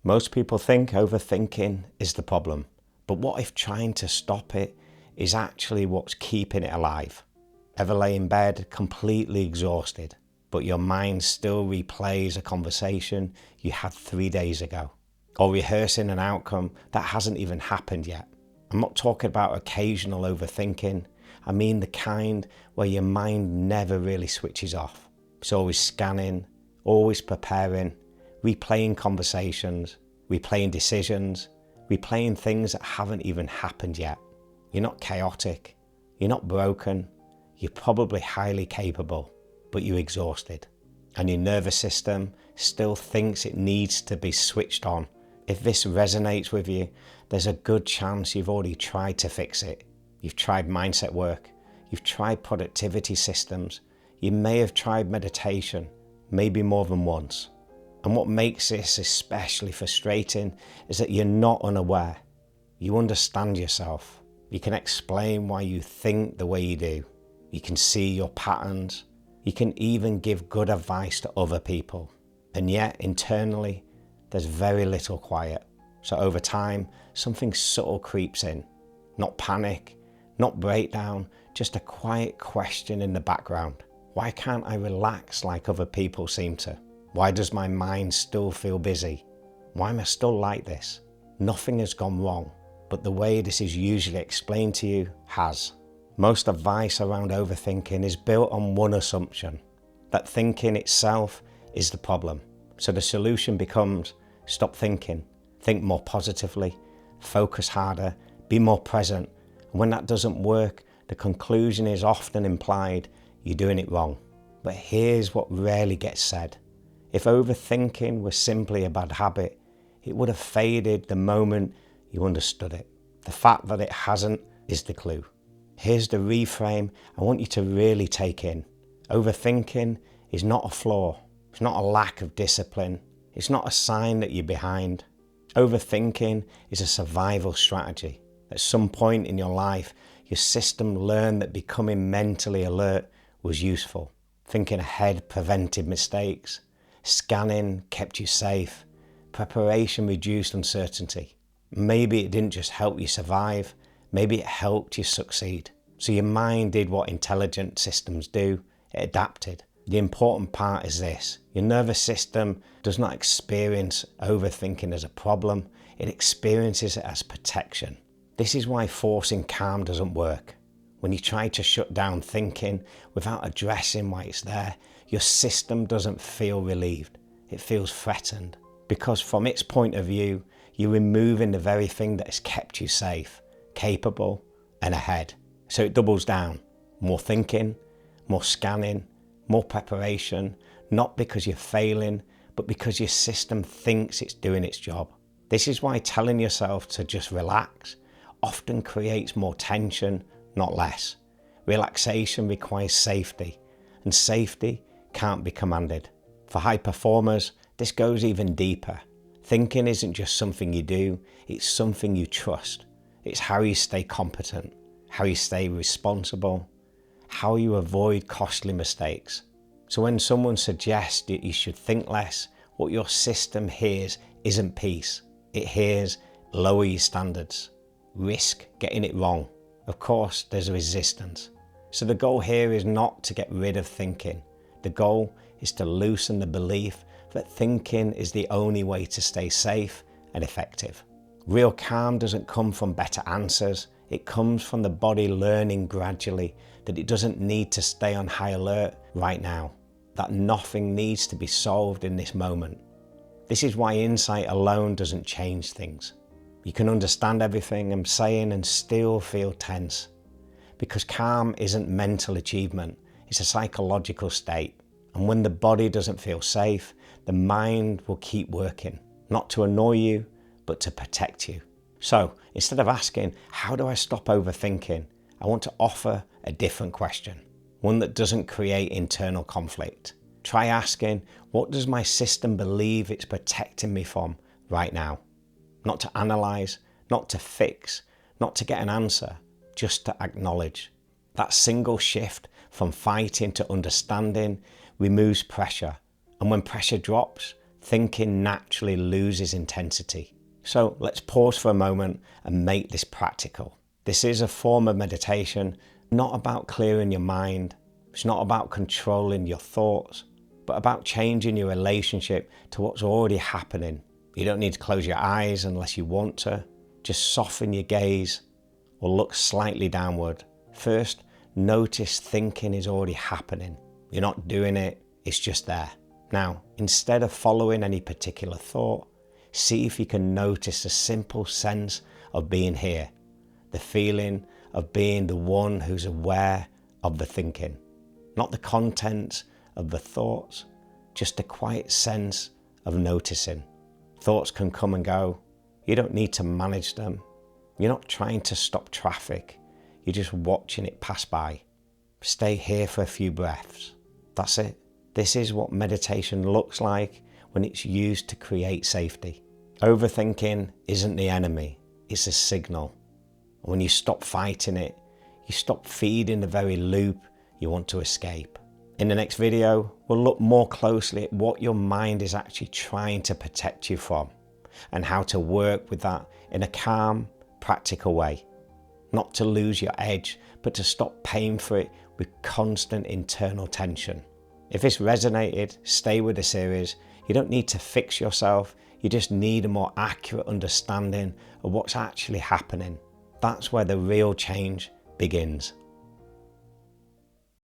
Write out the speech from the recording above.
Most people think overthinking is the problem, but what if trying to stop it is actually what's keeping it alive? Ever lay in bed completely exhausted, but your mind still replays a conversation you had 3 days ago, or rehearsing an outcome that hasn't even happened yet? I'm not talking about occasional overthinking. I mean the kind where your mind never really switches off. It's always scanning, always preparing, replaying conversations, replaying decisions, replaying things that haven't even happened yet. You're not chaotic, you're not broken, you're probably highly capable, but you're exhausted. And your nervous system still thinks it needs to be switched on. If this resonates with you, there's a good chance you've already tried to fix it. You've tried mindset work, you've tried productivity systems, you may have tried meditation, maybe more than once. And what makes this especially frustrating is that you're not unaware. You understand yourself. You can explain why you think the way you do. You can see your patterns. You can even give good advice to other people. And yet, internally, there's very little quiet. So over time, something subtle creeps in. Not panic, not breakdown, just a quiet question in the background. Why can't I relax like other people seem to? Why does my mind still feel busy? Why am I still like this? Nothing has gone wrong, but the way this is usually explained to you has. Most advice around overthinking is built on one assumption, that thinking itself is the problem. So the solution becomes stop thinking, think more positively, focus harder, be more present. And when that doesn't work, the conclusion is often implied, you're doing it wrong. But here's what rarely gets said. If overthinking was simply a bad habit, it would have faded the moment you understood it. The fact that it hasn't is the clue. Here's the reframe I want you to really take in. Overthinking is not a flaw. It's not a lack of discipline. It's not a sign that you're behind. Overthinking is a survival strategy. At some point in your life, your system learned that becoming mentally alert was useful. Thinking ahead prevented mistakes. Scanning kept you safe. Preparation reduced uncertainty. Maybe it didn't just help you survive, maybe it helped you succeed. So your mind did what intelligent systems do, it adapted. The important part is this: your nervous system does not experience overthinking as a problem, it experiences it as protection. This is why forcing calm doesn't work. When you try to shut down thinking without addressing why it's there, your system doesn't feel relieved, it feels threatened. Because from its point of view, you're removing the very thing that has kept you safe, capable, and ahead. So it doubles down. More thinking, more scanning, more preparation, not because you're failing, but because your system thinks it's doing its job. This is why telling yourself to just relax often creates more tension, not less. Relaxation requires safety, and safety can't be commanded. For high performers, this goes even deeper. Thinking isn't just something you do, it's something you trust. It's how you stay competent, how you stay responsible, how you avoid costly mistakes. So when someone suggests that you should think less, what your system hears isn't peace. It hears lower your standards, risk getting it wrong. Of course, there's a resistance. So the goal here is not to get rid of thinking. The goal is to loosen the belief that thinking is the only way to stay safe and effective. Real calm doesn't come from better answers. It comes from the body learning gradually that it doesn't need to stay on high alert right now, that nothing needs to be solved in this moment. This is why insight alone doesn't change things. You can understand everything I'm saying and still feel tense. Because calm isn't mental achievement, it's a psychological state. And when the body doesn't feel safe, the mind will keep working, not to annoy you, but to protect you. So instead of asking, how do I stop overthinking? I want to offer a different question, one that doesn't create internal conflict. Try asking, what does my system believe it's protecting me from right now? Not to analyze, not to fix, not to get an answer, just to acknowledge. That single shift from fighting to understanding removes pressure. And when pressure drops, thinking naturally loses intensity. So let's pause for a moment and make this practical. This is a form of meditation, not about clearing your mind. It's not about controlling your thoughts, but about changing your relationship to what's already happening. You don't need to close your eyes unless you want to. Just soften your gaze or look slightly downward. First, notice thinking is already happening. You're not doing it, it's just there. Now, instead of following any particular thought, see if you can notice a simple sense of being here, the feeling of being the one who's aware of the thinking, not the contents of the thoughts, just a quiet sense of noticing. Thoughts can come and go. You don't need to manage them. You're not trying to stop traffic. You're just watching it pass by. Stay here for a few breaths. That's it. This is what meditation looks like when it's used to create safety. Overthinking isn't the enemy, it's a signal. When you stop fighting it, you stop feeding the very loop you want to escape. In the next video, we'll look more closely at what your mind is actually trying to protect you from and how to work with that in a calm, practical way. Not to lose your edge, but to stop paying for it with constant internal tension. If this resonated, stay with the series. You don't need to fix yourself. You just need a more accurate understanding of what's actually happening. That's where the real change begins.